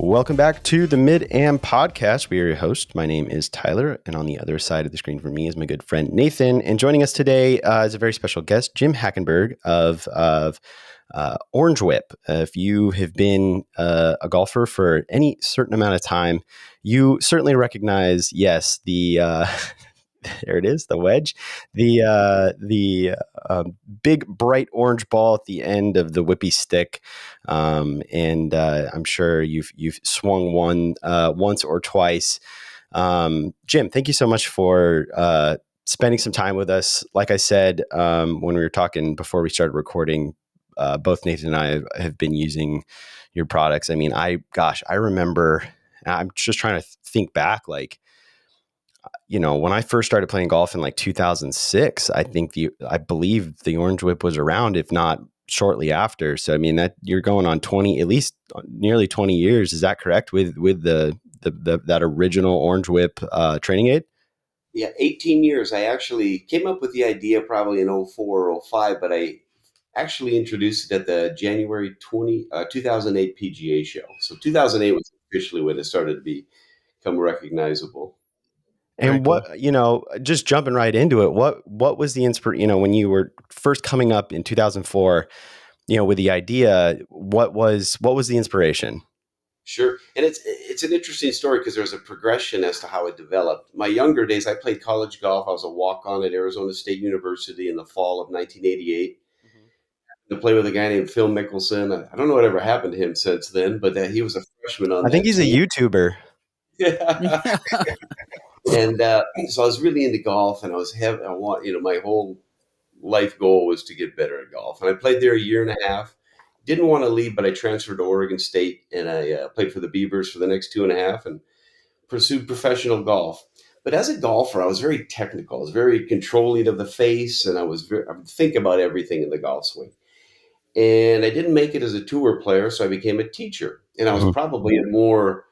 Welcome back to the Mid-Am Podcast. We are your host. My name is Tyler, and on the other side of the screen for me is my good friend Nathan. And joining us today is a very special guest, Jim Hackenberg of Orange Whip. If you have been a golfer for any certain amount of time, you certainly recognize, yes, the there it is, the wedge, the big bright orange ball at the end of the whippy stick, and I'm sure you've swung one once or twice. Jim, thank you so much for spending some time with us. Like I said when we were talking before we started recording, both Nathan and I have been using your products. I mean, I remember. I'm just trying to think back, like, when I first started playing golf in like 2006, I believe the Orange Whip was around, if not shortly after. So, I mean, that you're going on at least nearly 20 years. Is that correct with that original Orange Whip training aid? Yeah, 18 years. I actually came up with the idea probably in 04 or 05, but I actually introduced it at the January 2008 PGA show. So 2008 was officially when it started to become recognizable. And just jumping right into it, what was the inspiration, when you were first coming up in 2004, with the idea, what was the inspiration? Sure. And it's an interesting story because there's a progression as to how it developed. My younger days, I played college golf. I was a walk-on at Arizona State University in the fall of 1988. To play with a guy named Phil Mickelson. I don't know whatever happened to him since then, but he was a freshman on that I think he's team. a YouTuber. Yeah. And so I was really into golf, and my whole life goal was to get better at golf. And I played there a year and a half. Didn't want to leave, but I transferred to Oregon State, and I played for the Beavers for the next 2.5 and pursued professional golf. But as a golfer, I was very technical. I was very controlling of the face, and I would think about everything in the golf swing. And I didn't make it as a tour player, so I became a teacher. And I was probably a more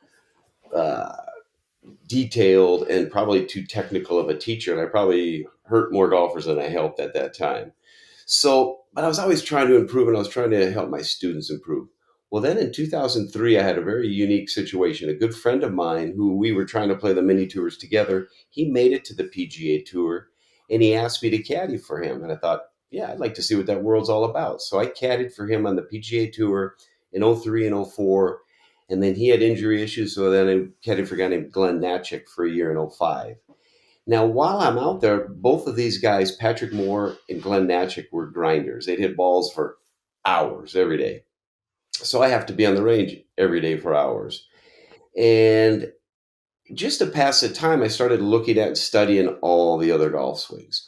detailed and probably too technical of a teacher, and I probably hurt more golfers than I helped at that time. So, but I was always trying to improve, and I was trying to help my students improve. Well, then in 2003, I had a very unique situation. A good friend of mine, who we were trying to play the mini tours together, he made it to the PGA Tour, and he asked me to caddy for him. And I thought, yeah, I'd like to see what that world's all about. So I caddied for him on the PGA Tour in 03 and 04. And then he had injury issues, so then I caddied for a guy named Glenn Natchik for a year in 05. Now, while I'm out there, both of these guys, Patrick Moore and Glenn Natchik, were grinders. They'd hit balls for hours every day. So I have to be on the range every day for hours. And just to pass the time, I started looking at and studying all the other golf swings.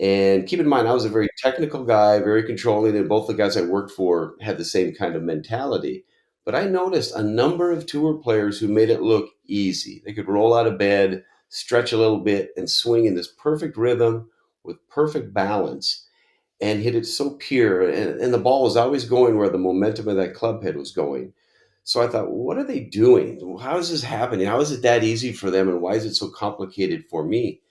And keep in mind, I was a very technical guy, very controlling, and both the guys I worked for had the same kind of mentality. But I noticed a number of tour players who made it look easy. They could roll out of bed, stretch a little bit, and swing in this perfect rhythm with perfect balance and hit it so pure. And the ball was always going where the momentum of that club head was going. So I thought, what are they doing? How is this happening? How is it that easy for them? And why is it so complicated for me?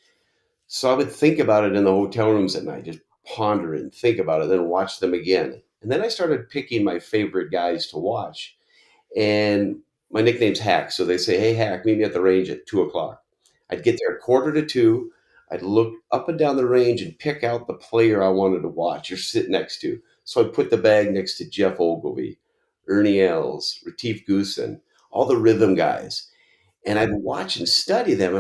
So I would think about it in the hotel rooms at night, just ponder it and think about it, then watch them again. And then I started picking my favorite guys to watch. And my nickname's Hack. So they say, hey, Hack, meet me at the range at 2:00. I'd get there 1:45. I'd look up and down the range and pick out the player I wanted to watch or sit next to. So I'd put the bag next to Jeff Ogilvy, Ernie Els, Retief Goosen, all the rhythm guys. And I'd watch and study them.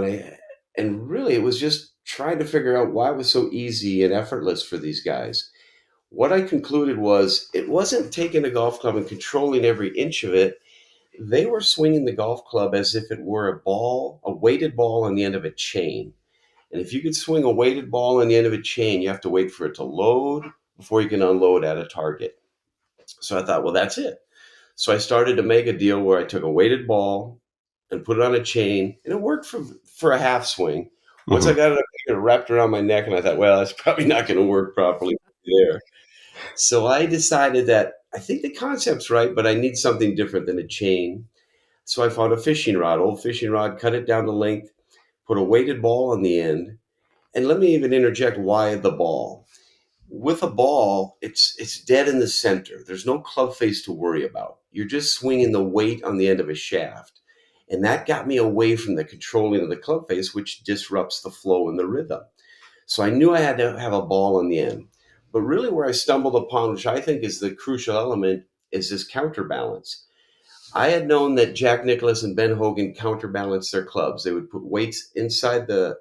And really, it was just trying to figure out why it was so easy and effortless for these guys. What I concluded was it wasn't taking a golf club and controlling every inch of it. They were swinging the golf club as if it were a weighted ball on the end of a chain. And if you could swing a weighted ball on the end of a chain, you have to wait for it to load before you can unload at a target. So I thought, well, that's it. So I started to make a deal where I took a weighted ball and put it on a chain, and it worked for a half swing. Once I got it wrapped around my neck, and I thought, well, that's probably not going to work properly there. So I decided that I think the concept's right, but I need something different than a chain. So I found a fishing rod, old fishing rod, cut it down to length, put a weighted ball on the end. And let me even interject why the ball. With a ball, it's dead in the center. There's no club face to worry about. You're just swinging the weight on the end of a shaft. And that got me away from the controlling of the club face, which disrupts the flow and the rhythm. So I knew I had to have a ball in the end. But really, where I stumbled upon, which I think is the crucial element, is this counterbalance. I had known that Jack Nicklaus and Ben Hogan counterbalanced their clubs. They would put weights inside the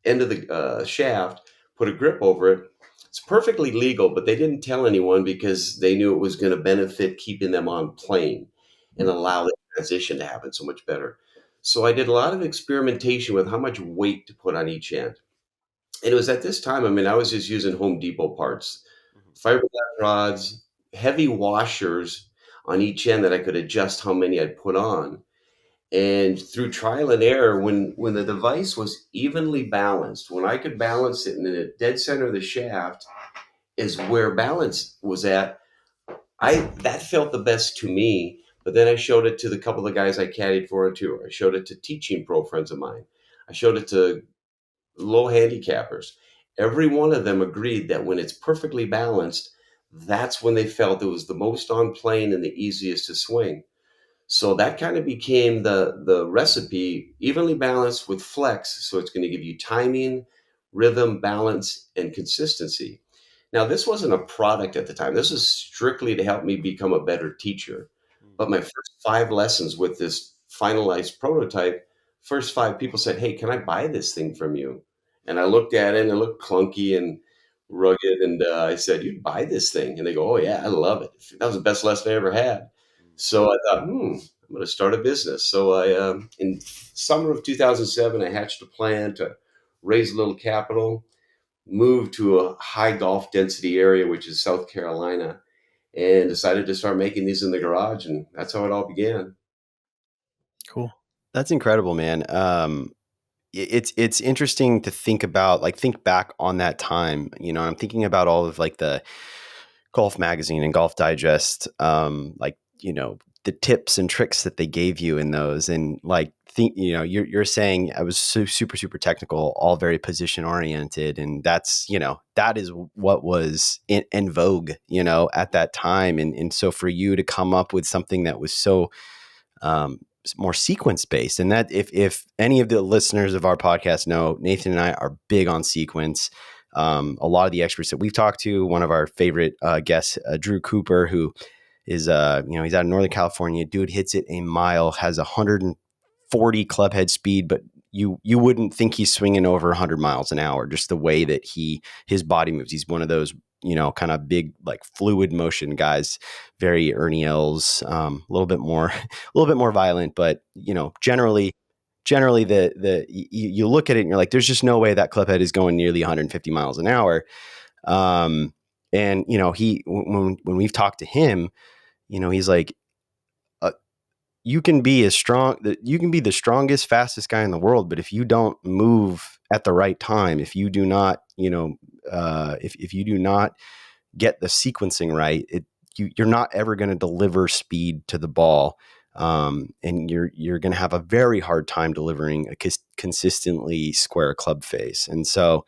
end of the shaft, put a grip over it. It's perfectly legal, but they didn't tell anyone because they knew it was going to benefit keeping them on plane and allow the transition to happen so much better. So I did a lot of experimentation with how much weight to put on each end. And it was at this time, I mean, I was just using Home Depot parts, fiberglass rods, heavy washers on each end that I could adjust how many I'd put on. And through trial and error, when the device was evenly balanced, when I could balance it in the dead center of the shaft is where balance was at, I that felt the best to me. But then I showed it to the couple of guys I caddied for on tour. I showed it to teaching pro friends of mine. I showed it to low handicappers. Every one of them agreed that when it's perfectly balanced, that's when they felt it was the most on plane and the easiest to swing. So that kind of became the recipe, evenly balanced with flex. So it's going to give you timing, rhythm, balance, and consistency. Now, this wasn't a product at the time. This was strictly to help me become a better teacher. But my first 5 lessons with this finalized prototype, first 5 people said, "Hey, can I buy this thing from you?" And I looked at it and it looked clunky and rugged. And I said, "You'd buy this thing?" And they go, "Oh, yeah, I love it. That was the best lesson I ever had." So I thought, I'm going to start a business. So in summer of 2007, I hatched a plan to raise a little capital, move to a high golf density area, which is South Carolina, and decided to start making these in the garage. And that's how it all began. Cool. That's incredible, man. It's interesting to think about, like, think back on that time. I'm thinking about all of like the Golf Magazine and Golf Digest, like, the tips and tricks that they gave you in those, and like, you're saying I was super super technical, all very position oriented, and that is what was in vogue, at that time, and so for you to come up with something that was so more sequence based. And that, if any of the listeners of our podcast know, Nathan and I are big on sequence. A lot of the experts that we've talked to, one of our favorite guests, Drew Cooper, who is, he's out of Northern California. Dude hits it a mile, has 140 club head speed, but you wouldn't think he's swinging over 100 miles an hour, just the way that his body moves. He's one of those, kind of big, like, fluid motion guys, very Ernie Els, a little bit more, a little bit more violent, but generally you look at it and you're like, there's just no way that club head is going nearly 150 miles an hour. Um, and he, when we've talked to him, he's like, uh, you can be the strongest, fastest guy in the world, but if you don't move at the right time, if you do not, if you do not get the sequencing right, you're not ever going to deliver speed to the ball. And you're going to have a very hard time delivering a consistently square club face. And so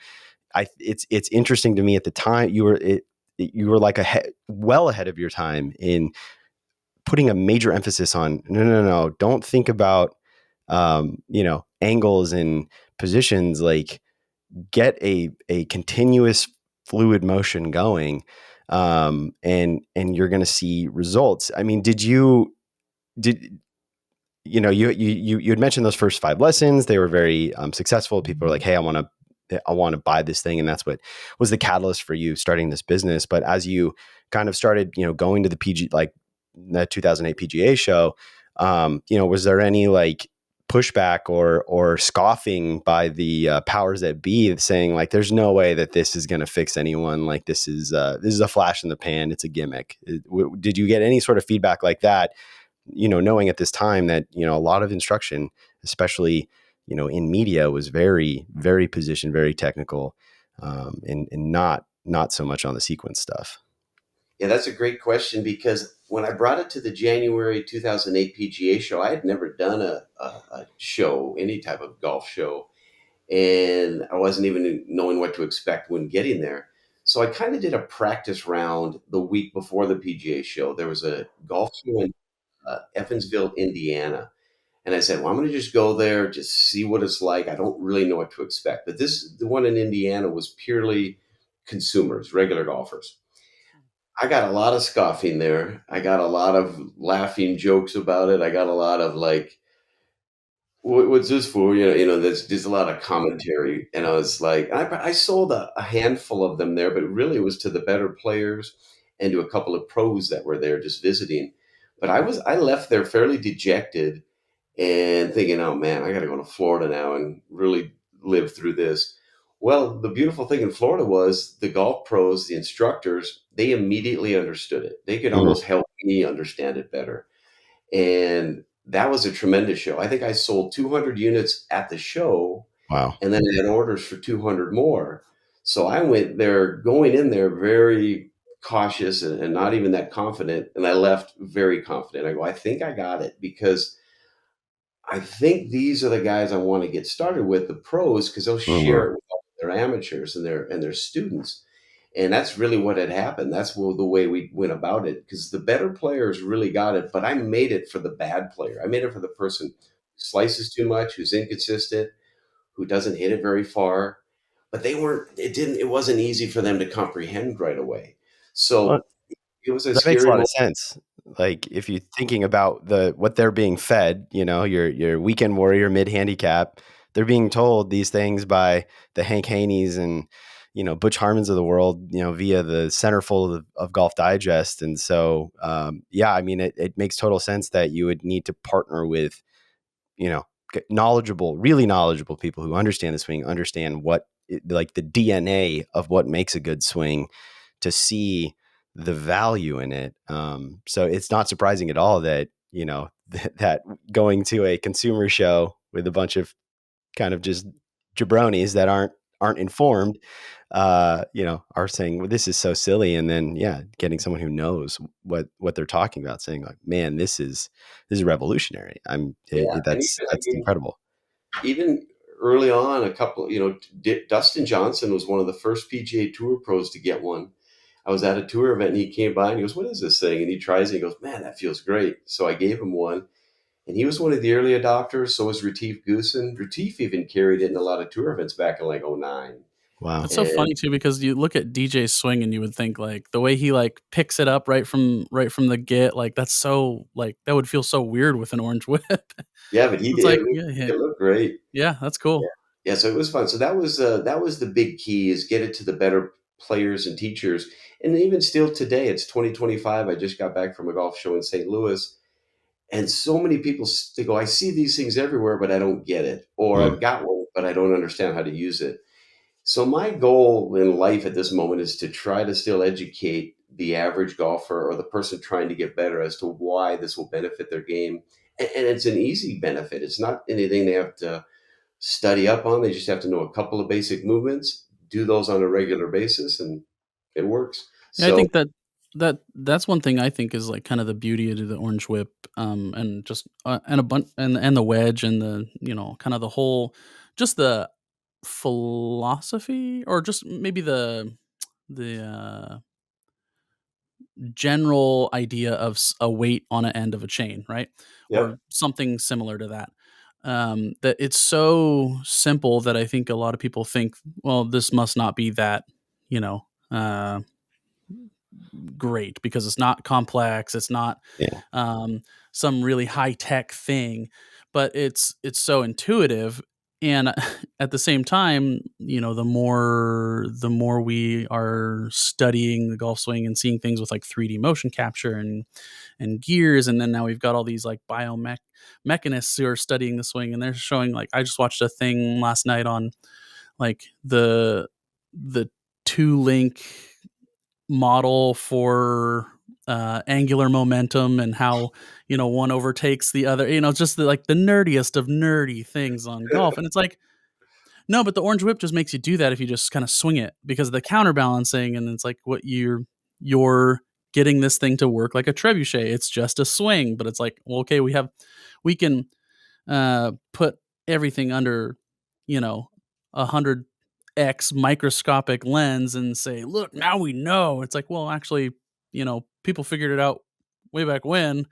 it's interesting to me, at the time you were like well ahead of your time in putting a major emphasis on, no, don't think about angles and positions, like, get a continuous fluid motion going, and you're going to see results. I mean, did you had mentioned those first 5 lessons, they were very successful. People were like, hey, I want to buy this thing, and that's what was the catalyst for you starting this business. But as you kind of started, going to the PG, like the 2008 PGA show, was there any, like, pushback or scoffing by the powers that be, saying, like, there's no way that this is going to fix anyone, like, this is a flash in the pan, it's a gimmick? Did you get any sort of feedback like that, knowing at this time that, a lot of instruction, especially, in media, was very, very positioned, very technical, and not so much on the sequence stuff? Yeah, that's a great question because when I brought it to the January 2008 PGA show, I had never done a show, any type of golf show, and I wasn't even knowing what to expect when getting there. So I kind of did a practice round the week before the PGA show. There was a golf show in Evansville, Indiana. And I said, well, I'm going to just go there, just see what it's like. I don't really know what to expect. But the one in Indiana was purely consumers, regular golfers. I got a lot of scoffing there. I got a lot of laughing jokes about it. I got a lot of like, what's this for? There's a lot of commentary. And I was like, I sold a handful of them there, but really it was to the better players and to a couple of pros that were there just visiting. But I left there fairly dejected and thinking, oh man, I got to go to Florida now and really live through this. Well, the beautiful thing in Florida was the golf pros, the instructors, they immediately understood it. They could Mm, almost help me understand it better. And that was a tremendous show. I think I sold 200 units at the show, wow. and then I had orders for 200 more. So I went there, going in there very cautious and not even that confident. And I left very confident. I go, I think I got it because I think these are the guys I want to get started with, the pros, because they'll Mhm. share it with all their amateurs and their students. And that's really what had happened. That's the way we went about it because the better players really got it, but I made it for the bad player. I made it for the person who slices too much, who's inconsistent, who doesn't hit it very far. But it wasn't easy for them to comprehend right away. Well, So it was a that makes a scary lot of moment. sense. Like if you're thinking about what they're being fed, your weekend warrior mid handicap, they're being told these things by the Hank Haneys and Butch Harmons of the world, via the centerfold of Golf Digest. And so, yeah, I mean, it makes total sense that you would need to partner with you know knowledgeable, really knowledgeable people who understand the swing, understand like the DNA of what makes a good swing, to see the value in it. So it's not surprising at all that that going to a consumer show with a bunch of kind of just jabronis that aren't informed, are saying, well, this is so silly. And then, yeah, getting someone who knows what they're talking about saying like, man, this is revolutionary. Yeah, and even I That's mean, incredible. even early on, a couple, Dustin Johnson was one of the first PGA Tour pros to get one. I was at a tour event and he came by and he goes, "What is this thing?" And he tries it. He goes, "Man, that feels great." So I gave him one, and he was one of the early adopters. So was Retief Goosen. Retief even carried it in a lot of tour events back in like '09. Wow. That's so And funny too because you look at DJ's swing and you would think like the way he like picks it up right from the get, like that's so like that would feel so weird with an orange whip. yeah, but It's it like, looked, yeah, yeah, it looked great. yeah, that's Yeah, cool. yeah. So it was fun. So that was the big key is get it to the better players and teachers. And even still today, it's 2025. I just got back from a golf show in St. Louis. And so many people, they go, I see these things everywhere, but I don't get it. Or Mm, I've got one, but I don't understand how to use it. So my goal in life at this moment is to try to still educate the average golfer or the person trying to get better as to why this will benefit their game. And it's an easy benefit. It's not anything they have to study up on. They just have to know a couple of basic movements, do those on a regular basis, and it works. Yeah, I So think that's one thing I think is like kind of the beauty of the orange whip, and just and a bunch and the wedge and the kind of the whole just the philosophy or just maybe the general idea of a weight on an end of a chain, right? yep. Or something similar to that. That it's so simple that I think a lot of people think, well, this must not be that, you know, uh, great because it's not complex. It's not yeah. um, some really high tech thing, but it's so intuitive. And at the same time, the more we are studying the golf swing and seeing things with like 3D motion capture and gears, and then now we've got all these like mechanists who are studying the swing, and they're showing like I just watched a thing last night on like the two link model for angular momentum and how one overtakes the other, just like the nerdiest of nerdy things on golf. And it's like, no, but the orange whip just makes you do that if you just kind of swing it because of the counterbalancing. And it's like what you're getting this thing to work like a trebuchet. It's just a swing, but it's like, well, okay, we can put everything under, 100x microscopic lens and say, look, now we know. It's like, well, actually, people figured it out way back when.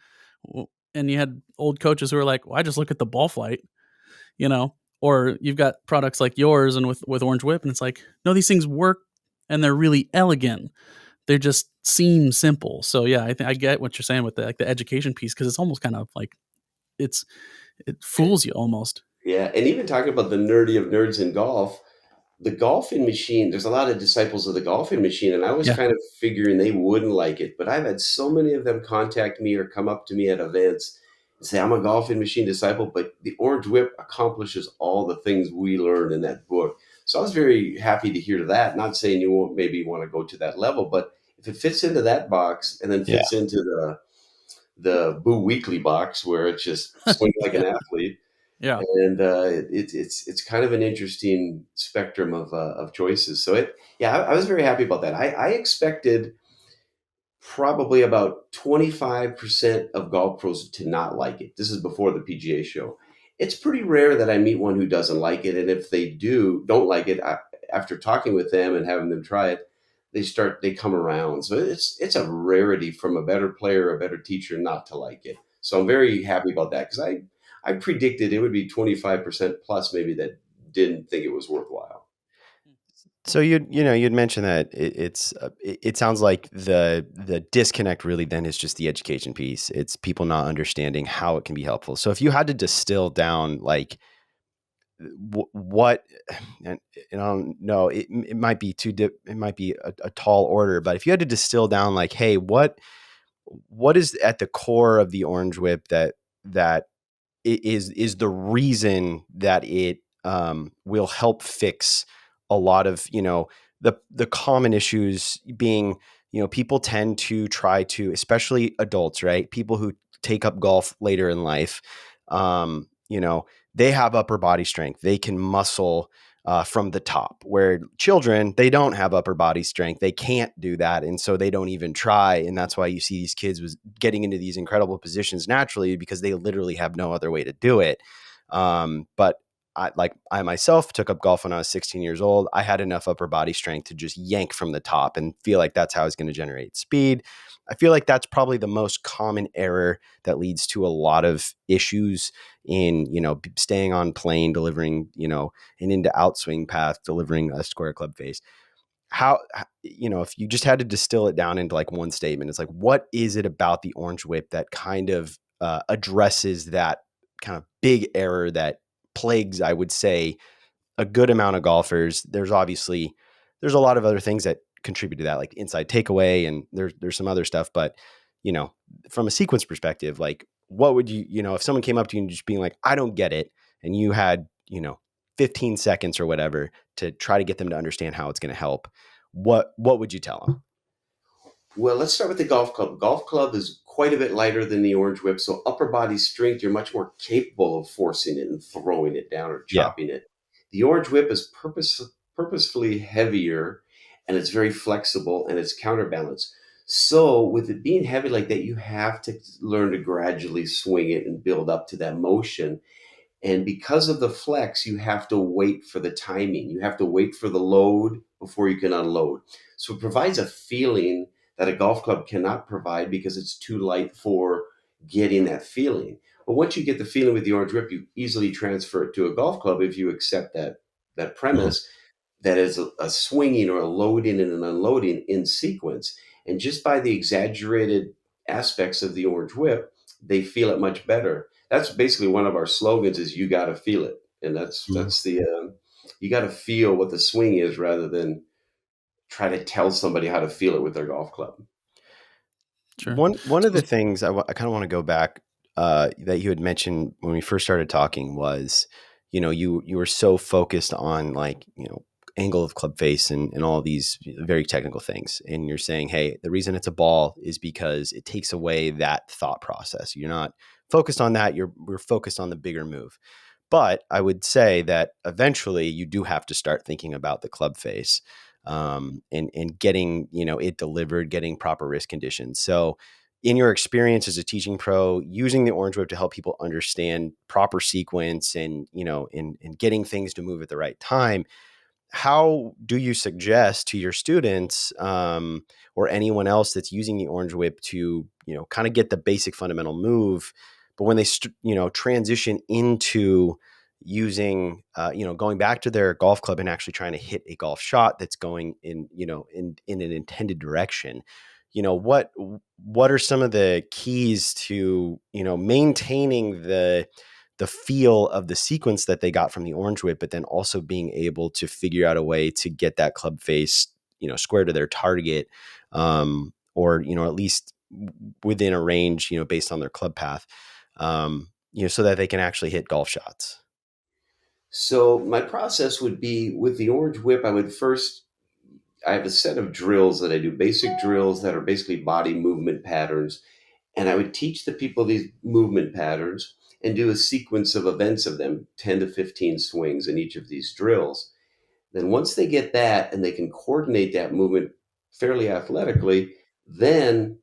And you had old coaches who were like, well, I just look at the ball flight, you know, or you've got products like yours and with Orange Whip, and it's like, no, these things work and they're really elegant. They just seem simple. So yeah, I get what you're saying with the education piece, because it's almost kind of like it's it fools you almost. Yeah, and even talking about the nerdy of nerds in golf, the golfing machine, there's a lot of disciples of the golfing machine, and I was Yeah. kind of figuring they wouldn't like it, but I've had so many of them contact me or come up to me at events and say, I'm a golfing machine disciple, but the Orange Whip accomplishes all the things we learned in that book. So I was very happy to hear that. Not saying you won't maybe want to go to that level, but if it fits into that box and then Yeah. fits into the Boo Weekly box where it's just swing like Yeah. an athlete, Yeah. and it's kind of an interesting spectrum of choices. So I was very happy about that. I expected probably about 25% of golf pros to not like it. This is before the PGA show. It's pretty rare that I meet one who doesn't like it, and if they don't like it, after talking with them and having them try it, they come around. So it's a rarity from a better player, a better teacher not to like it. So I'm very happy about that, because I predicted it would be 25% plus maybe that didn't think it was worthwhile. So you'd mentioned that it sounds like the disconnect really then is just the education piece. It's people not understanding how it can be helpful. So if you had to distill down like what, and I don't know, it might be it might be a tall order, but if you had to distill down like, hey, what is at the core of the Orange Whip that is the reason that it will help fix a lot of the common issues being, people tend to try to, especially adults, right, people who take up golf later in life, um, you know they have upper body strength, they can muscle from the top, where children, they don't have upper body strength, they can't do that, and so they don't even try, and that's why you see these kids was getting into these incredible positions naturally, because they literally have no other way to do it. But I myself took up golf when I was 16 years old. I had enough upper body strength to just yank from the top and feel like that's how I was going to generate speed. I feel like that's probably the most common error that leads to a lot of issues in, staying on plane, delivering, an into outswing path, delivering a square club face. How, if you just had to distill it down into like one statement, it's like, what is it about the Orange Whip that kind of addresses that kind of big error that plagues, I would say, a good amount of golfers? There's a lot of other things that contribute to that, like inside takeaway, and there's some other stuff. But from a sequence perspective, like, what would if someone came up to you and just being like, I don't get it, and you had 15 seconds or whatever to try to get them to understand how it's going to help, what would you tell them? Well, let's start with the golf club. Golf club is quite a bit lighter than the Orange Whip, so upper body strength, you're much more capable of forcing it and throwing it down or Yeah. chopping it. The Orange Whip is purposefully heavier, and it's very flexible, and it's counterbalanced. So with it being heavy like that, you have to learn to gradually swing it and build up to that motion. And because of the flex, you have to wait for the timing. You have to wait for the load before you can unload. So it provides a feeling that a golf club cannot provide, because it's too light for getting that feeling. But once you get the feeling with the Orange Whip, you easily transfer it to a golf club if you accept that Mhm. premise, that is a swinging or a loading and an unloading in sequence. And just by the exaggerated aspects of the Orange Whip, they feel it much better. That's basically one of our slogans: is you got to feel it. And Mhm. that's the you got to feel what the swing is, rather than try to tell somebody how to feel it with their golf club. Sure. One of the So things I kind of want to go back, that you had mentioned when we first started talking was, you were so focused on like, angle of club face and all these very technical things. And you're saying, hey, the reason it's a ball is because it takes away that thought process. You're not focused on that. We're focused on the bigger move. But I would say that eventually you do have to start thinking about the club face. and getting, it delivered, getting proper wrist conditions. So in your experience as a teaching pro, using the orange whip to help people understand proper sequence and, and getting things to move at the right time, how do you suggest to your students, or anyone else that's using the orange whip to, kind of get the basic fundamental move, but when they, transition into using, going back to their golf club and actually trying to hit a golf shot that's going in, in an intended direction, what are some of the keys to, maintaining the feel of the sequence that they got from the orange whip, but then also being able to figure out a way to get that club face, square to their target, or, at least within a range, based on their club path, so that they can actually hit golf shots. So my process would be with the orange whip. I have a set of drills that I do, basic drills that are basically body movement patterns. And I would teach the people these movement patterns and do a sequence of events of them, 10 to 15 swings in each of these drills. Then once they get that and they can coordinate that movement fairly athletically, then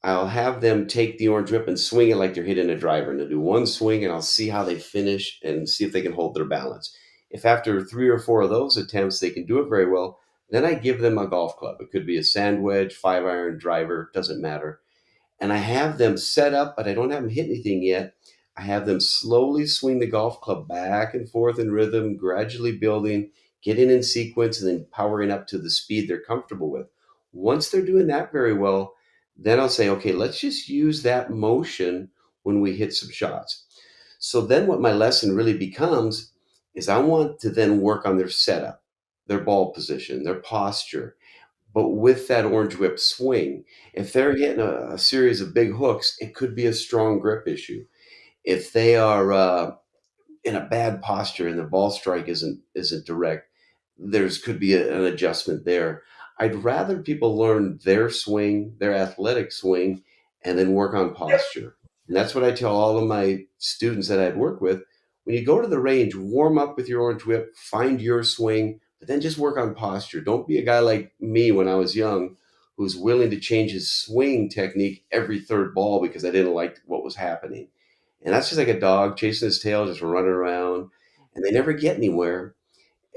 I'll have them take the orange whip and swing it like they're hitting a driver. And they'll do one swing and I'll see how they finish and see if they can hold their balance. If after 3 or 4 of those attempts they can do it very well, then I give them a golf club. It could be a sand wedge, 5-iron, driver, doesn't matter. And I have them set up, but I don't have them hit anything yet. I have them slowly swing the golf club back and forth in rhythm, gradually building, getting in sequence, and then powering up to the speed they're comfortable with. Once they're doing that very well, then I'll say, okay, let's just use that motion when we hit some shots. So then what my lesson really becomes is I want to then work on their setup, their ball position, their posture, but with that orange whip swing. If they're hitting a series of big hooks, it could be a strong grip issue. If they are in a bad posture and the ball strike isn't direct, there's could be an adjustment there. I'd rather people learn their swing, their athletic swing, and then work on posture. And that's what I tell all of my students that I'd work with. When you go to the range, warm up with your orange whip, find your swing, but then just work on posture. Don't be a guy like me when I was young who's willing to change his swing technique every third ball because I didn't like what was happening. And that's just like a dog chasing his tail, just running around, and they never get anywhere.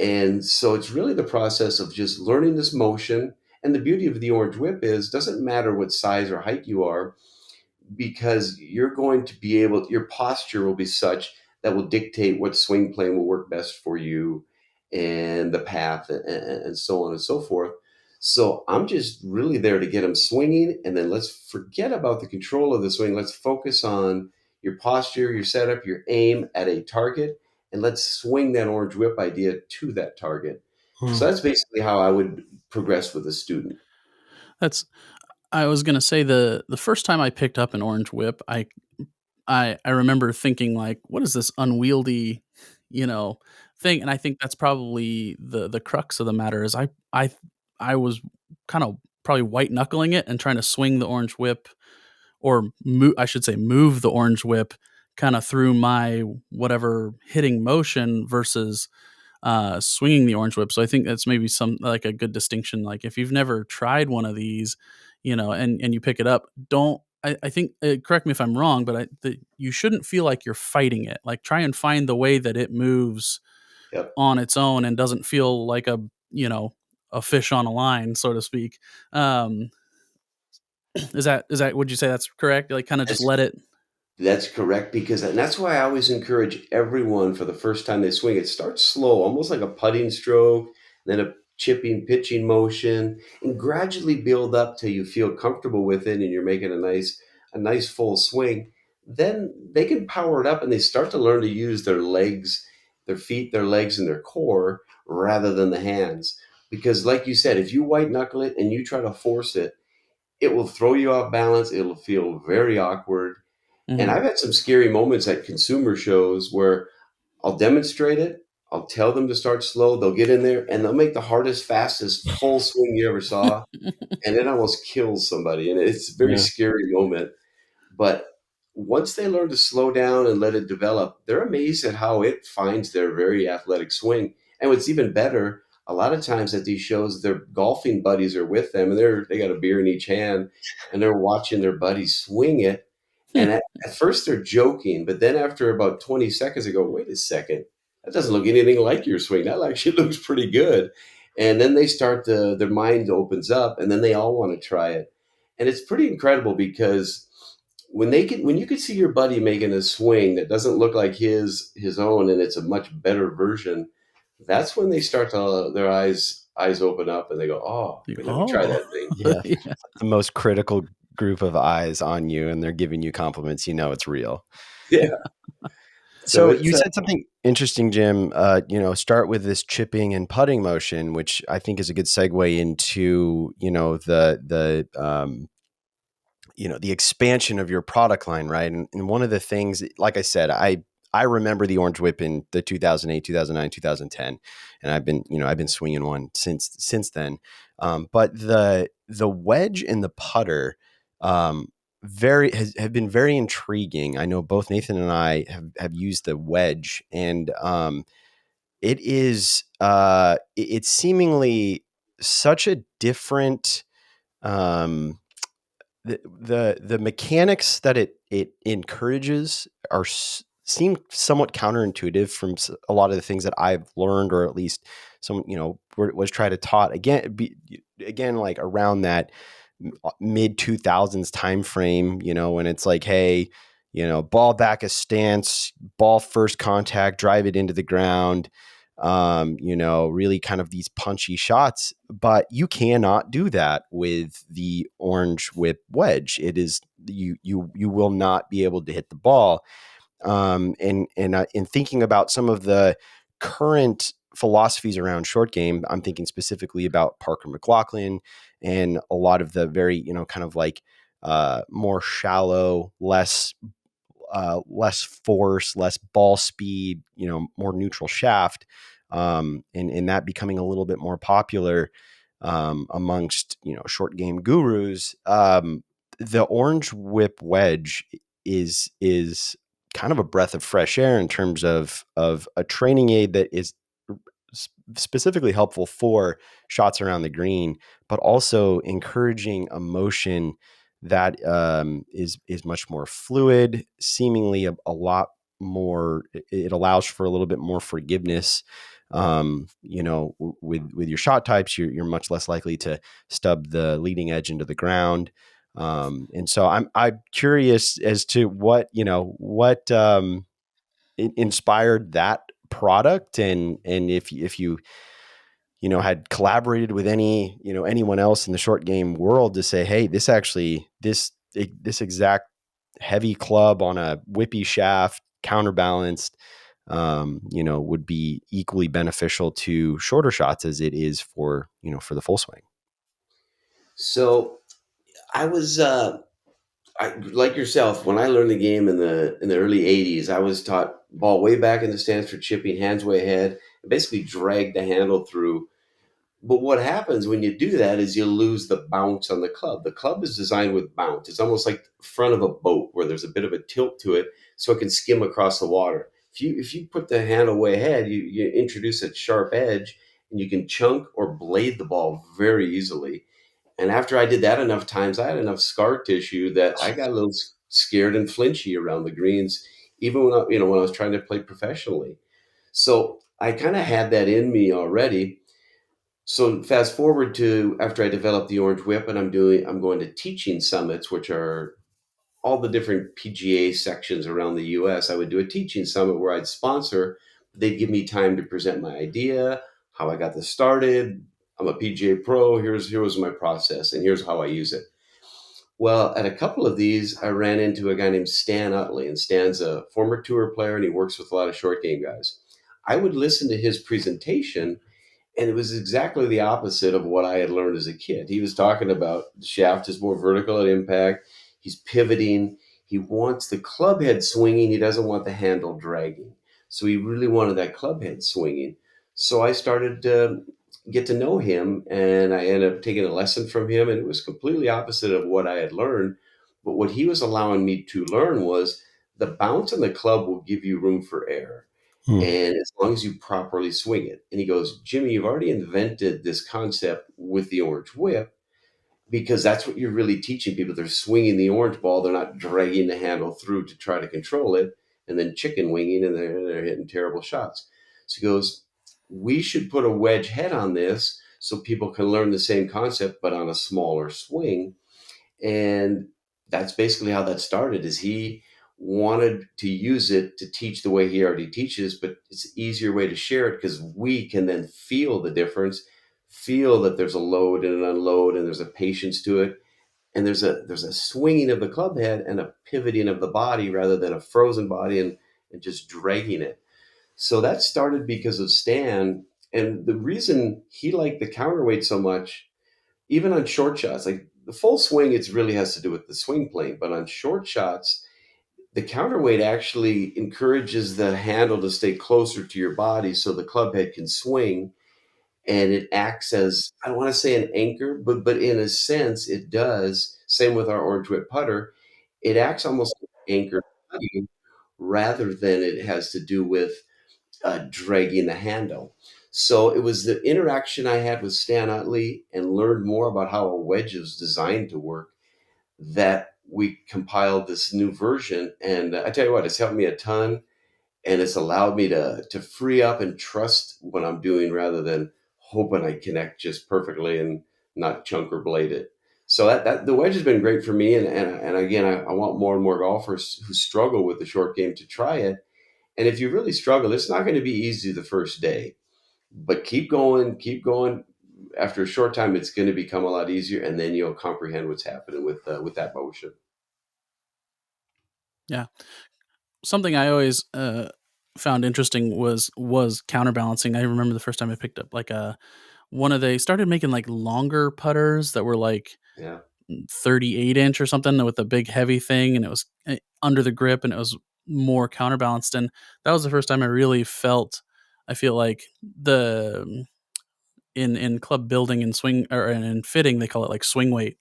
And so it's really the process of just learning this motion. And the beauty of the orange whip is doesn't matter what size or height you are, because you're going to be able, your posture will be such that will dictate what swing plane will work best for you and the path and so on and so forth. So I'm just really there to get them swinging, and then let's forget about the control of the swing. Let's focus on your posture, your setup, your aim at a target, and let's swing that orange whip idea to that target. So that's basically how I would progress with a student. That's I was gonna say the first time I picked up an orange whip, I remember thinking like, what is this unwieldy, you know, thing? And I think that's probably the crux of the matter is I was kind of probably white knuckling it and trying to swing the orange whip or I should say move the orange whip kind of through my whatever hitting motion versus swinging the orange whip. So I think that's maybe some like a good distinction. Like if you've never tried one of these, and you pick it up, don't. I think correct me if I'm wrong, but you shouldn't feel like you're fighting it. Like try and find the way that it moves Yep. on its own and doesn't feel like a fish on a line, so to speak. Um, is that would you say that's correct? Like kind of just That's let it. That's correct, because and that's why I always encourage everyone for the first time they swing it, start slow, almost like a putting stroke, then a chipping, pitching motion, and gradually build up till you feel comfortable with it and you're making a nice full swing. Then they can power it up and they start to learn to use their legs, their feet, their legs, and their core rather than the hands. Because like you said, if you white knuckle it and you try to force it, it will throw you off balance. It'll feel very awkward, and Mhm. I've had some scary moments at consumer shows where I'll demonstrate it. I'll tell them to start slow. They'll get in there and they'll make the hardest, fastest full swing you ever saw. And it almost kills somebody. And it's a very Yeah. scary moment. But once they learn to slow down and let it develop, they're amazed at how it finds their very athletic swing. And what's even better, a lot of times at these shows, their golfing buddies are with them, and they got a beer in each hand, and they're watching their buddies swing it. And at first they're joking, but then after about 20 seconds, they go, "Wait a second, that doesn't look anything like your swing. That actually looks pretty good." And then they start to their mind opens up, and then they all want to try it. And it's pretty incredible because when you could see your buddy making a swing that doesn't look like his own, and it's a much better version, that's when they start to their eyes open up, and they go, "Oh, You wait, let me try go, that thing." Yeah. yeah. The most critical group of eyes on you, and they're giving you compliments. You know it's real. Yeah. So So it's you said something interesting, Jim. Start with this chipping and putting motion, which I think is a good segue into the expansion of your product line, right? And one of the things, like I said, I remember the Orange Whip in the 2008, 2009, 2010, and I've been swinging one since then. But the wedge and the putter have been very intriguing. I know both Nathan and I have used the wedge, and it's seemingly such a different um, the mechanics that it encourages seem somewhat counterintuitive from a lot of the things that I've learned, or at least some was tried to taught again like around that mid 2000s time frame, when it's like, hey, ball back a stance, ball first contact, drive it into the ground, really kind of these punchy shots. But you cannot do that with the Orange Whip wedge. It is you will not be able to hit the ball. And in thinking about some of the current philosophies around short game, I'm thinking specifically about Parker McLaughlin and a lot of the very, kind of like more shallow, less force, less ball speed, more neutral shaft, and that becoming a little bit more popular amongst short game gurus. The Orange Whip wedge is kind of a breath of fresh air in terms of a training aid that is specifically helpful for shots around the green, but also encouraging a motion that is much more fluid, seemingly a lot more. It allows for a little bit more forgiveness. With your shot types, you're much less likely to stub the leading edge into the ground. And so I'm curious as to what inspired that product, and if you had collaborated with anyone else in the short game world to say, hey, this exact heavy club on a whippy shaft, counterbalanced, would be equally beneficial to shorter shots as it is for the full swing. so I was like yourself, when I learned the game in the early '80s, I was taught ball way back in the stance for chipping, hands way ahead, and basically drag the handle through. But what happens when you do that is you lose the bounce on the club. The club is designed with bounce. It's almost like the front of a boat where there's a bit of a tilt to it, so it can skim across the water. If you put the handle way ahead, you introduce a sharp edge, and you can chunk or blade the ball very easily. And after I did that enough times, I had enough scar tissue that I got a little scared and flinchy around the greens, even when I was trying to play professionally. So I kind of had that in me already. So fast forward to after I developed the Orange Whip, and I'm going to teaching summits, which are all the different PGA sections around the US. I would do a teaching summit where I'd sponsor. They'd give me time to present my idea, how I got this started. I'm a PGA pro. Here was my process, and here's how I use it. Well, at a couple of these, I ran into a guy named Stan Utley, and Stan's a former tour player, and he works with a lot of short game guys. I would listen to his presentation, and it was exactly the opposite of what I had learned as a kid. He was talking about the shaft is more vertical at impact. He's pivoting. He wants the club head swinging. He doesn't want the handle dragging. So he really wanted that club head swinging. So I started to get to know him, and I ended up taking a lesson from him, and it was completely opposite of what I had learned. But what he was allowing me to learn was the bounce on the club will give you room for error. Hmm. and as long as you properly swing it. And he goes, Jimmy, you've already invented this concept with the orange whip because that's what you're really teaching people. They're swinging the orange ball, they're not dragging the handle through to try to control it and then chicken winging and they're hitting terrible shots. So he goes, we should put a wedge head on this so people can learn the same concept but on a smaller swing. And that's basically how that started is he wanted to use it to teach the way he already teaches, but it's an easier way to share it because we can then feel the difference, feel that there's a load and an unload and there's a patience to it, and there's a swinging of the club head and a pivoting of the body rather than a frozen body and just dragging it. So that started because of Stan. And the reason he liked the counterweight so much, even on short shots, like the full swing, it really has to do with the swing plane. But on short shots, the counterweight actually encourages the handle to stay closer to your body so the club head can swing. And it acts as, I don't want to say an anchor, but in a sense, it does. Same with our orange whip putter. It acts almost like an anchor rather than it has to do with dragging the handle. So it was the interaction I had with Stan Utley and learned more about how a wedge is designed to work that we compiled this new version. And I tell you what, it's helped me a ton, and it's allowed me to free up and trust what I'm doing rather than hoping I connect just perfectly and not chunk or blade it. So that the wedge has been great for me, and again, I want more and more golfers who struggle with the short game to try it. And if you really struggle, it's not going to be easy the first day, but keep going, keep going. After a short time, it's going to become a lot easier, and then you'll comprehend what's happening with that motion. Yeah. Something I always found interesting was counterbalancing. I remember the first time I picked up like a one of they started making like longer putters that were like Yeah, 38-inch or something with a big heavy thing, and it was under the grip and it was more counterbalanced. And that was the first time I really felt. I feel like the in club building and swing or in fitting they call it like swing weight.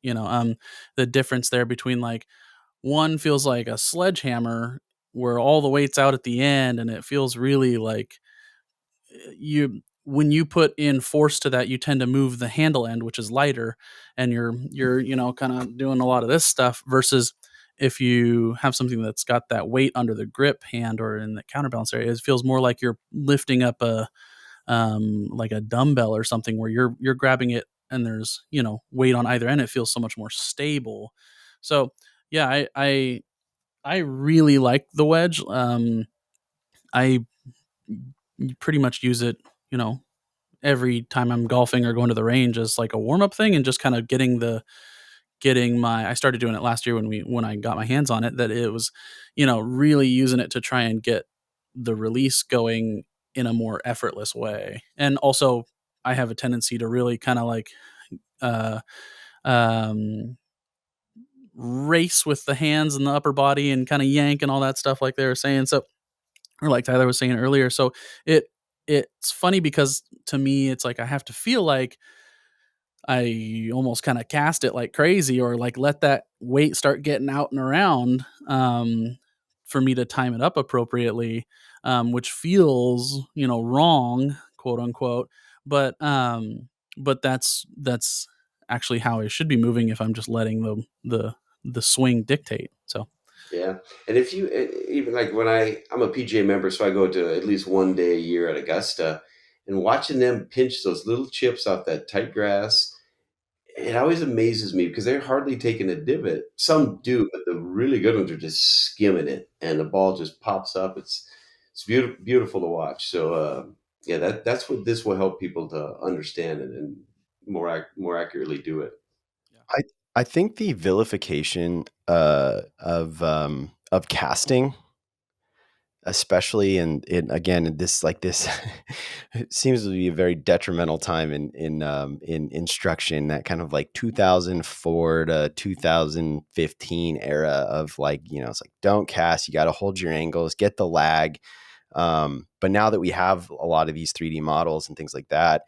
The difference there between like one feels like a sledgehammer where all the weight's out at the end and it feels really like you when you put in force to that you tend to move the handle end which is lighter and you're kind of doing a lot of this stuff versus if you have something that's got that weight under the grip hand or in the counterbalance area it feels more like you're lifting up a like a dumbbell or something where you're grabbing it and there's weight on either end. It feels so much more stable. So yeah, I really like the wedge. I pretty much use it, every time I'm golfing or going to the range as like a warm up thing and just kind of getting my. I started doing it last year when I got my hands on it. That it was, really using it to try and get the release going in a more effortless way. And also, I have a tendency to really kind of like uh, um, race with the hands and the upper body and kind of yank and all that stuff like they were saying. So, or like Tyler was saying earlier. So it it's funny because to me it's like I have to feel like I almost kind of cast it like crazy or like let that weight start getting out and around for me to time it up appropriately, which feels, wrong, quote unquote. But that's actually how I should be moving if I'm just letting the swing dictate. So yeah. And if you even like when I'm a PGA member, so I go to at least one day a year at Augusta, and watching them pinch those little chips off that tight grass, it always amazes me because they're hardly taking a divot. Some do, but the really good ones are just skimming it, and the ball just pops up. It's beautiful to watch. So yeah, that's what this will help people to understand and more accurately do it. yeah, I I think the vilification of casting, especially in again in this like this, it seems to be a very detrimental time in instruction. That kind of like 2004 to 2015 era of like it's like don't cast, you got to hold your angles, get the lag. But now that we have a lot of these 3D models and things like that,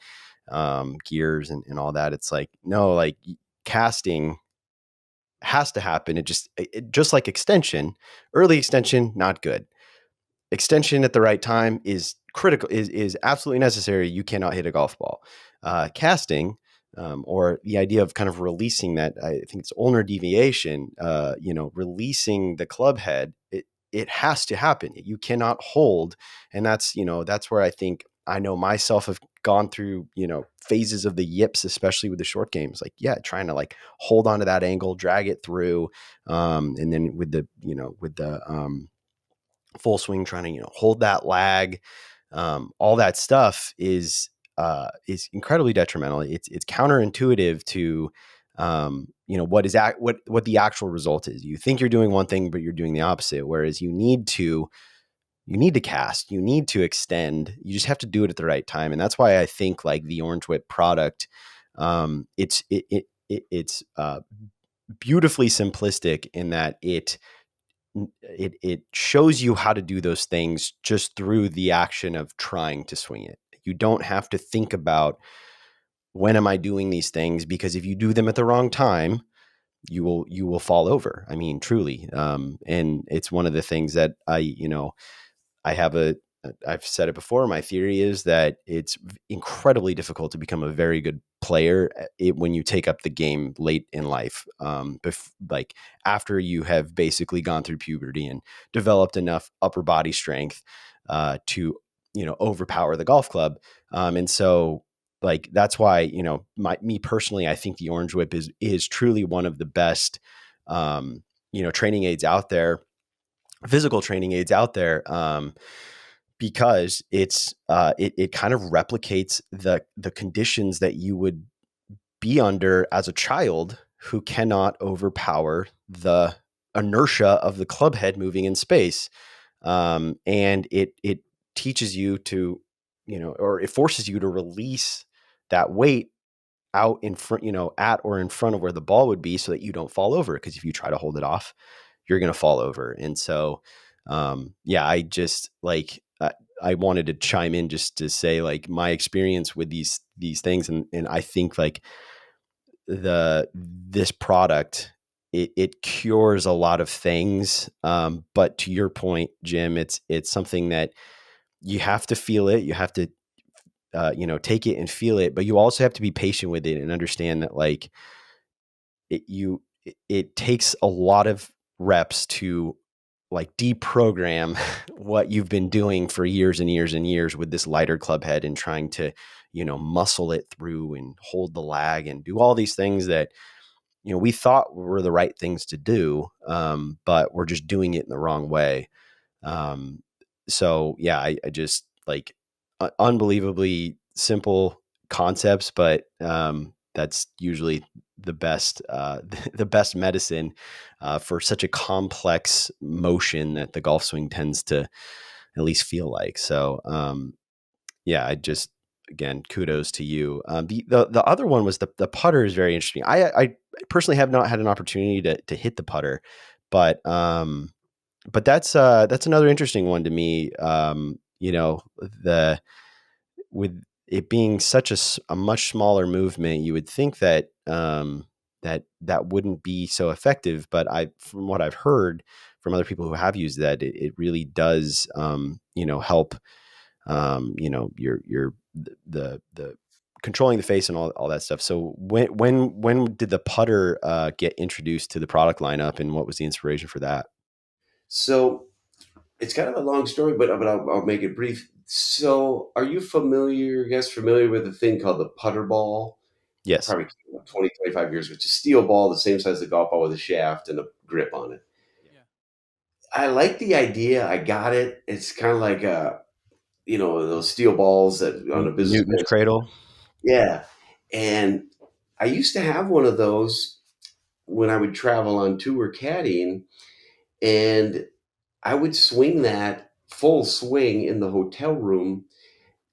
gears and all that, it's like no, like casting has to happen. It just like extension, early extension, not good. extension at the right time is critical, is absolutely necessary. You cannot hit a golf ball. Casting, or the idea of kind of releasing that, I think it's ulnar deviation, releasing the club head, it has to happen. You cannot hold. And that's where I think I know myself have gone through, phases of the yips, especially with the short games, like, yeah, trying to like hold onto that angle, drag it through. And then with the full swing, trying to, hold that lag, all that stuff is incredibly detrimental. It's counterintuitive to, what the actual result is. You think you're doing one thing, but you're doing the opposite. Whereas you need to cast, you need to extend, you just have to do it at the right time. And that's why I think like the Orange Whip product, it's beautifully simplistic in that it shows you how to do those things just through the action of trying to swing it. You don't have to think about, when am I doing these things? Because if you do them at the wrong time, you will fall over. I mean, truly. And it's one of the things that I have I've said it before. My theory is that it's incredibly difficult to become a very good player when you take up the game late in life, like after you have basically gone through puberty and developed enough upper body strength to overpower the golf club. And so like that's why me personally, I think the Orange Whip is truly one of the best training aids out there, physical training aids out there, because it kind of replicates the conditions that you would be under as a child who cannot overpower the inertia of the club head moving in space. And it teaches you to, or it forces you to release that weight out in front, at or in front of where the ball would be, so that you don't fall over. Because if you try to hold it off, you're going to fall over. And so, yeah, I just like, I wanted to chime in just to say like my experience with these things. And I think like this product, it cures a lot of things. But to your point, Jim, it's something that you have to feel it. You have to, take it and feel it, but you also have to be patient with it and understand that like it takes a lot of reps to like deprogram what you've been doing for years and years and years with this lighter club head, and trying to, muscle it through and hold the lag and do all these things that, we thought were the right things to do. But we're just doing it in the wrong way. So yeah, I just like unbelievably simple concepts, but that's usually the best, the best medicine for such a complex motion that the golf swing tends to at least feel like. So yeah, I just, again, kudos to you. The other one was the putter is very interesting. I personally have not had an opportunity to hit the putter, but that's another interesting one to me. The With it being such a much smaller movement, you would think that that wouldn't be so effective. But from what I've heard from other people who have used that, it really does, help, your the controlling the face and all that stuff. So when did the putter get introduced to the product lineup, and what was the inspiration for that? So it's kind of a long story, but I'll make it brief. So, are you familiar with a thing called the putter ball? Yes. Probably 20, 25 years ago. It's a steel ball, the same size as a golf ball with a shaft and a grip on it. Yeah. I like the idea. I got it. It's kind of like those steel balls that on a business Newton's card. Cradle. Yeah. And I used to have one of those when I would travel on tour caddying, and I would swing that full swing in the hotel room.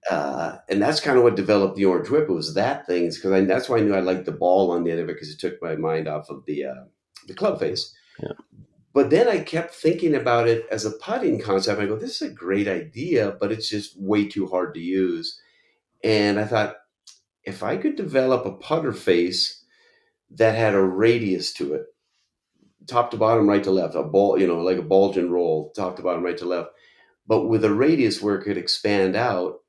And that's kind of what developed the Orange Whip. It was that things because that's why I knew I liked the ball on the end of it because it took my mind off of the club face. Yeah. But then I kept thinking about it as a putting concept. I go, this is a great idea, but it's just way too hard to use. And I thought, if I could develop a putter face that had a radius to it, top to bottom, right to left, a ball, like a bulge and roll, top to bottom, right to left, but with a radius where it could expand out,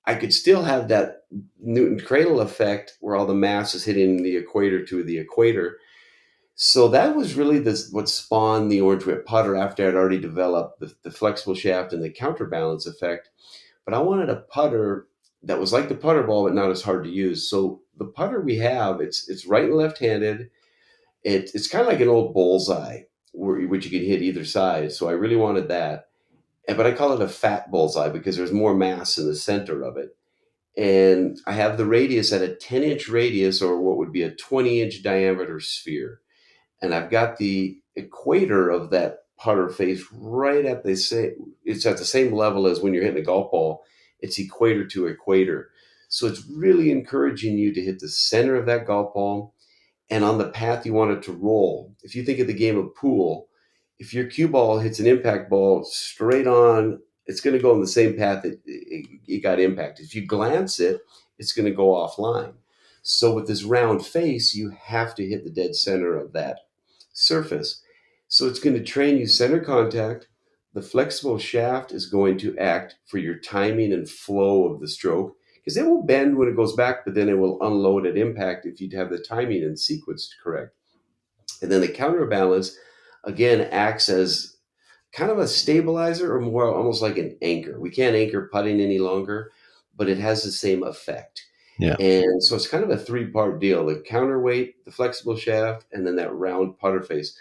I could still have that Newton cradle effect where all the mass is hitting the equator to the equator. So that was really what spawned the orange whip putter after I'd already developed the flexible shaft and the counterbalance effect. But I wanted a putter that was like the putter ball, but not as hard to use. So the putter we have, it's right and left-handed. It's kind of like an old bullseye, which you can hit either side. So I really wanted that. But I call it a fat bullseye because there's more mass in the center of it. And I have the radius at a 10-inch radius, or what would be a 20-inch diameter sphere. And I've got the equator of that putter face right at the same. It's at the same level as when you're hitting a golf ball. It's equator to equator, so it's really encouraging you to hit the center of that golf ball and on the path you want it to roll. If you think of the game of pool, if your cue ball hits an impact ball straight on, it's going to go in the same path it got impacted. If you glance it, it's going to go offline. So with this round face, you have to hit the dead center of that surface. So it's going to train you center contact. The flexible shaft is going to act for your timing and flow of the stroke because it will bend when it goes back, but then it will unload at impact if you have the timing and sequence correct. And then the counterbalance, again, acts as kind of a stabilizer or more almost like an anchor. We can't anchor putting any longer, but it has the same effect. Yeah. And so it's kind of a three-part deal: the counterweight, the flexible shaft, and then that round putter face.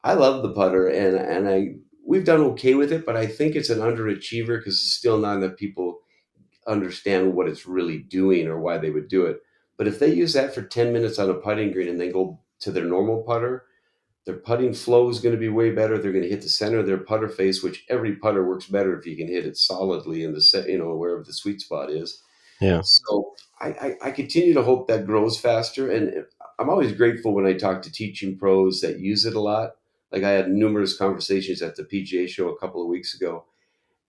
I love the putter, and we've done okay with it, but I think it's an underachiever because still not enough people understand what it's really doing or why they would do it. But if they use that for 10 minutes on a putting green and then go to their normal putter, their putting flow is going to be way better. They're going to hit the center of their putter face, which every putter works better if you can hit it solidly in the set, wherever the sweet spot is. Yeah. So I continue to hope that grows faster. And I'm always grateful when I talk to teaching pros that use it a lot. Like I had numerous conversations at the PGA show a couple of weeks ago.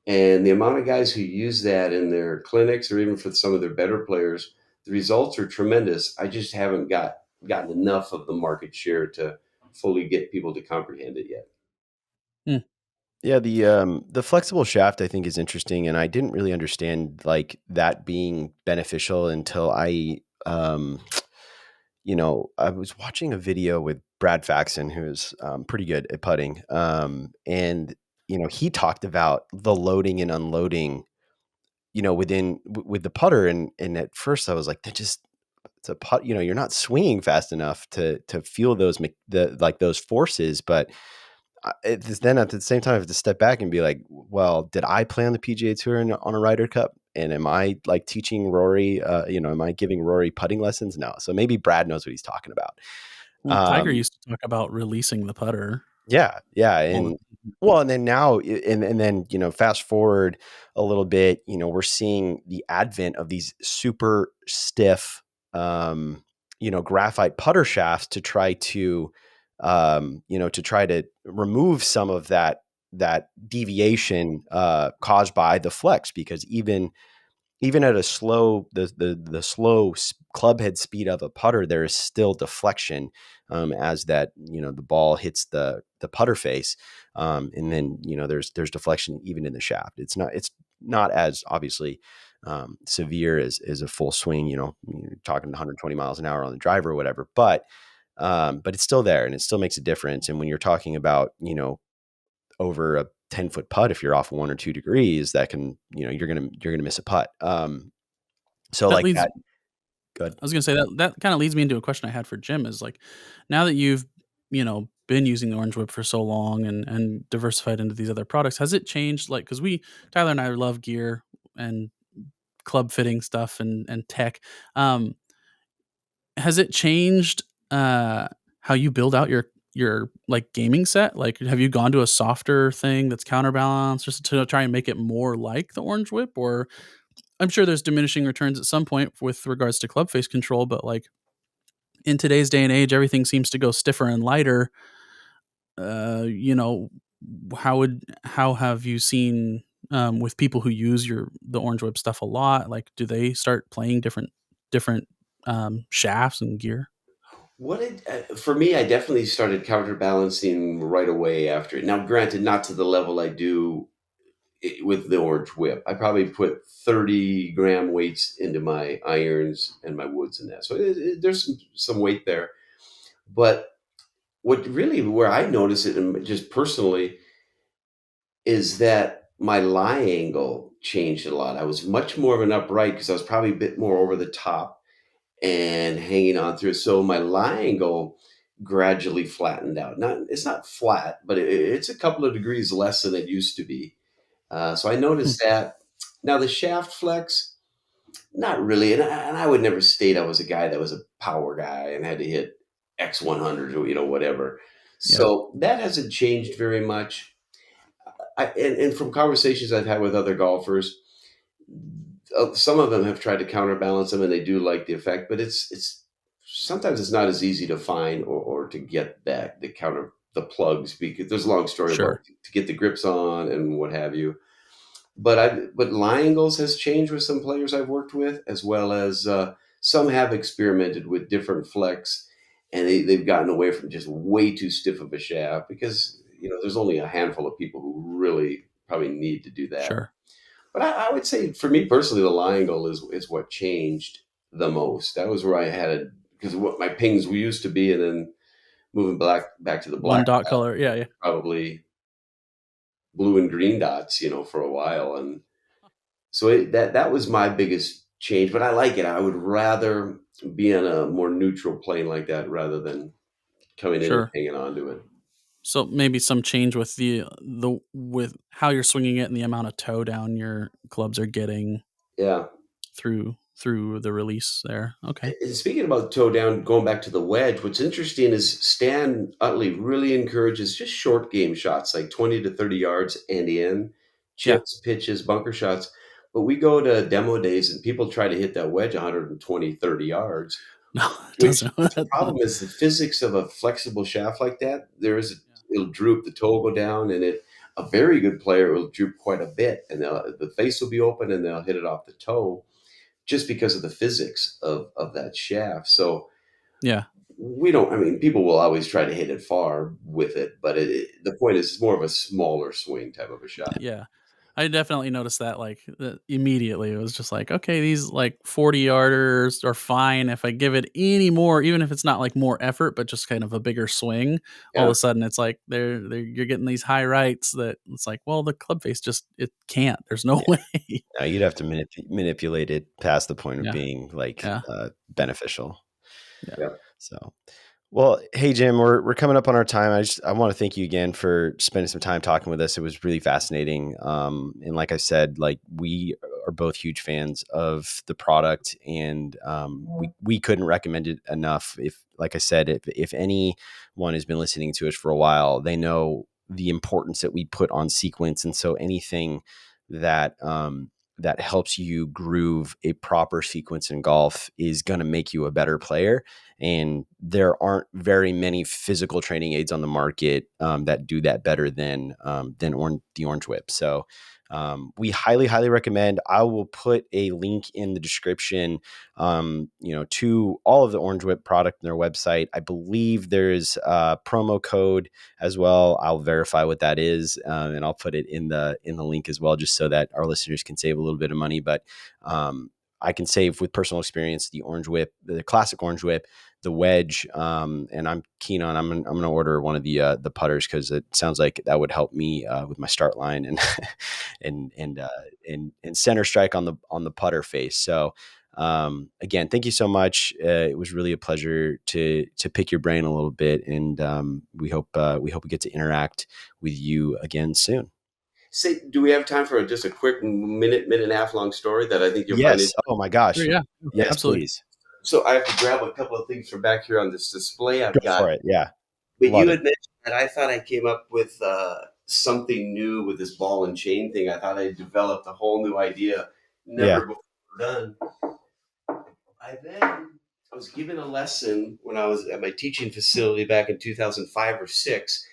And the amount of guys who use that in their clinics or even for some of their better players, the results are tremendous. I just haven't gotten enough of the market share to fully get people to comprehend it yet. Hmm. Yeah, the flexible shaft I think is interesting, and I didn't really understand like that being beneficial until I was watching a video with Brad Faxon, who's pretty good at putting, and he talked about the loading and unloading, with the putter, and at first I was like, that just it's a putt, you're not swinging fast enough to feel those forces, but then at the same time, I have to step back and be like, well, did I play on the PGA Tour on a Ryder Cup? And am I like teaching Rory, am I giving Rory putting lessons? No. So maybe Brad knows what he's talking about. Well, Tiger Um, used to talk about releasing the putter yeah. Yeah. all the And time. well, and then now, and then, fast forward a little bit, we're seeing the advent of these super stiff, graphite putter shafts to try to remove some of that deviation caused by the flex, because even at a slow the slow club head speed of a putter, there is still deflection as that the ball hits the putter face, and then there's deflection even in the shaft. It's not as obviously severe as a full swing. You're talking 120 miles an hour on the driver or whatever, but it's still there and it still makes a difference. And when you're talking about over a 10-foot putt, if you're off 1 or 2 degrees, that can you're gonna miss a putt. So That like leads that. Good. I was gonna say that kind of leads me into a question I had for Jim is like, now that you've, been using the Orange Whip for so long and diversified into these other products, has it changed? Like, because Tyler and I love gear and club fitting stuff and tech. Um, has it changed how you build out your like gaming set? Like, have you gone to a softer thing that's counterbalance just to try and make it more like the Orange Whip? Or I'm sure there's diminishing returns at some point with regards to club face control, but like in today's day and age, everything seems to go stiffer and lighter. You know, how have you seen with people who use the Orange Whip stuff a lot? Like, do they start playing different shafts and gear? For me, I definitely started counterbalancing right away after it. Now, granted, not to the level I do with the orange whip. I probably put 30-gram weights into my irons and my woods and that. So there's some weight there. But where I notice it, and just personally, is that my lie angle changed a lot. I was much more of an upright because I was probably a bit more over the top and hanging on through it. So my lie angle gradually flattened out. It's not flat, but it's a couple of degrees less than it used to be. So I Hmm. noticed that. Now the shaft flex, not really, and I would never state I was a guy that was a power guy and had to hit X 100 or whatever. Yeah. So that hasn't changed very much. And from conversations I've had with other golfers, some of them have tried to counterbalance them, and they do like the effect, but it's sometimes it's not as easy to find or to get that the plugs, because there's a long story about Sure. to get the grips on and what have you. But lie angles has changed with some players I've worked with, as well as some have experimented with different flex, and they've gotten away from just way too stiff of a shaft, because there's only a handful of people who really probably need to do that. Sure. But I would say, for me personally, the lie angle is what changed the most. That was where I had it, because what my pings we used to be, and then moving back to the One black, dot color. Yeah. Yeah. probably blue and green dots, for a while. And so that was my biggest change, but I like it. I would rather be on a more neutral plane like that rather than coming in and Sure. hanging on to it. So maybe some change with the with how you're swinging it and the amount of toe down your clubs are getting Yeah. through the release there. Okay. And speaking about toe down, going back to the wedge, what's interesting is Stan Utley really encourages just short game shots, like 20 to 30 yards and in, Yeah. chips, pitches, bunker shots. But we go to demo days and people try to hit that wedge 120, 30 yards. No, it Which doesn't. the problem is the physics of a flexible shaft like that. It'll droop, the toe will go down, and a very good player will droop quite a bit, and the face will be open, and they'll hit it off the toe, just because of the physics of that shaft. So Yeah. we don't. I mean, people will always try to hit it far with it, but the point is, it's more of a smaller swing type of a shot. Yeah. I definitely noticed that, like, immediately. It was just like, okay, these like 40-yarders are fine if I give it any more, even if it's not like more effort, but just kind of a bigger swing. All of Yeah, a sudden, it's like you're getting these high rights that it's like, well, the club face just it can't. There's no Yeah. way. No, you'd have to manipulate it past the point of Yeah. being like Yeah. beneficial. Yeah. yeah. So, well, hey Jim, we're coming up on our time. I want to thank you again for spending some time talking with us. It was really fascinating. And like I said, like we are both huge fans of the product, and we couldn't recommend it enough. If, like I said, if anyone has been listening to us for a while, they know the importance that we put on sequence, and so anything that that helps you groove a proper sequence in golf is going to make you a better player. And there aren't very many physical training aids on the market that do that better than the Orange Whip. So we highly, highly recommend. I will put a link in the description, to all of the Orange Whip product on their website. I believe there's a promo code as well. I'll verify what that is, and I'll put it in the link as well, just so that our listeners can save a little bit of money. But I can save with personal experience the Orange Whip, the classic Orange Whip, the wedge, and I'm keen on. I'm gonna order one of the putters, because it sounds like that would help me with my start line and and center strike on the putter face. So again, thank you so much. It was really a pleasure to pick your brain a little bit, and we hope we get to interact with you again soon. Say, do we have time for just a quick minute and a half long story that I think you'll find Yes. interesting? Oh my Sure, gosh. yeah. Yes, Absolutely. please. So I have to grab a couple of things from back here on this display I've Go got. for it. Yeah. But Love you it. had mentioned that I thought I came up with something new with this ball and chain thing. I thought I developed a whole new idea, Yeah. never before done. I was given a lesson when I was at my teaching facility back in 2005 or six,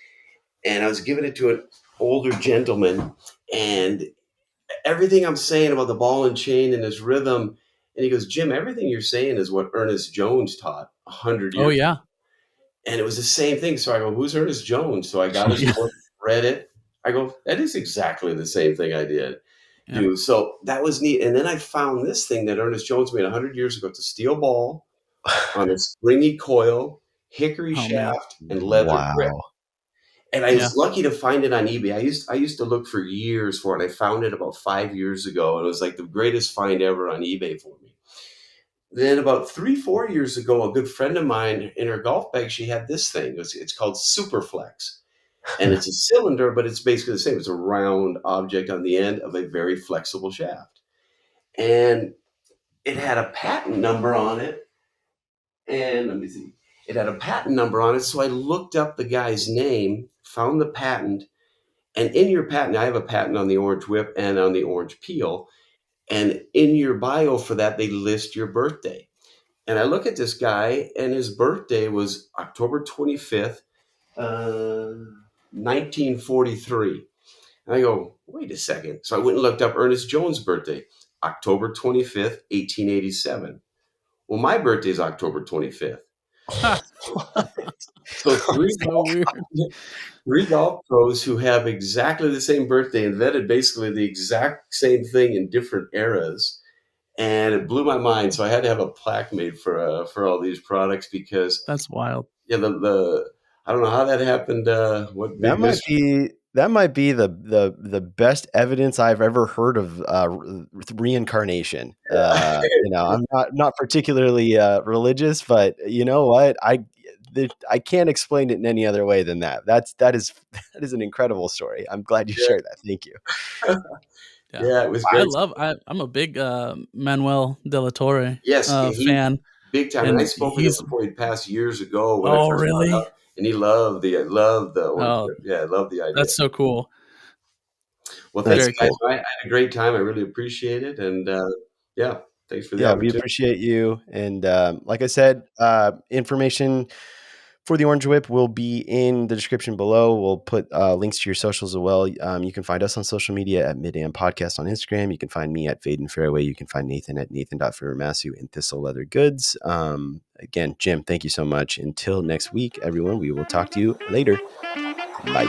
and I was giving it to an older gentleman, and everything I'm saying about the ball and chain and his rhythm, and he goes, Jim, everything you're saying is what Ernest Jones taught 100 Oh years ago. yeah. And it was the same thing. So I go, who's Ernest Jones? So I got his Yeah. book, read it. I go, that is exactly the same thing I did Yep. do. So that was neat. And then I found this thing that Ernest Jones made 100 years ago. It's a steel ball on a springy coil, hickory Oh man. shaft, and leather grip. Wow. And I Yeah. was lucky to find it on eBay. I used to look for years for it. I found it about 5 years ago, and it was like the greatest find ever on eBay for me. Then about 3, 4 years ago, a good friend of mine in her golf bag, she had this thing. It's called Superflex, and it's a cylinder, but it's basically the same. It's a round object on the end of a very flexible shaft, and it had a patent number on it. And let me see, it had a patent number on it. So I looked up the guy's name, found the patent, and in your patent, I have a patent on the orange whip and on the orange peel. And in your bio for that, they list your birthday. And I look at this guy, and his birthday was October 25th, 1943. And I go, wait a second. So I went and looked up Ernest Jones' birthday, October 25th, 1887. Well, my birthday is October 25th. So That's so weird. three golf pros who have exactly the same birthday invented basically the exact same thing in different eras. And it blew my mind. So I had to have a plaque made for all these products because That's wild. yeah, the I don't know how that happened. What That big might mystery? be the best evidence I've ever heard of reincarnation. I'm not particularly religious, but you know what? I can't explain it in any other way than that. That is that is an incredible story. I'm glad you Yeah, shared that. Thank you. Yeah. yeah, it was great. I'm a big Manuel de la Torre Yes, he fan, big time. And I and spoke with him he's before he passed years ago when I oh first brought it really? up, and he loved the orange Oh, whip. Yeah, I love the idea. that's so cool. Well, thanks, That's Very guys. cool. cool. I had a great time. I really appreciate it, and yeah, thanks for the Yeah, we opportunity. appreciate you. And like I said, information for the Orange Whip will be in the description below. We'll put links to your socials as well. You can find us on social media at Mid-Am Podcast on Instagram. You can find me at Fade and Fairway. You can find Nathan at Nathan.Fairmasu and Thistle Leather Goods. Again, Jim, thank you so much. Until next week, everyone, we will talk to you later. Bye.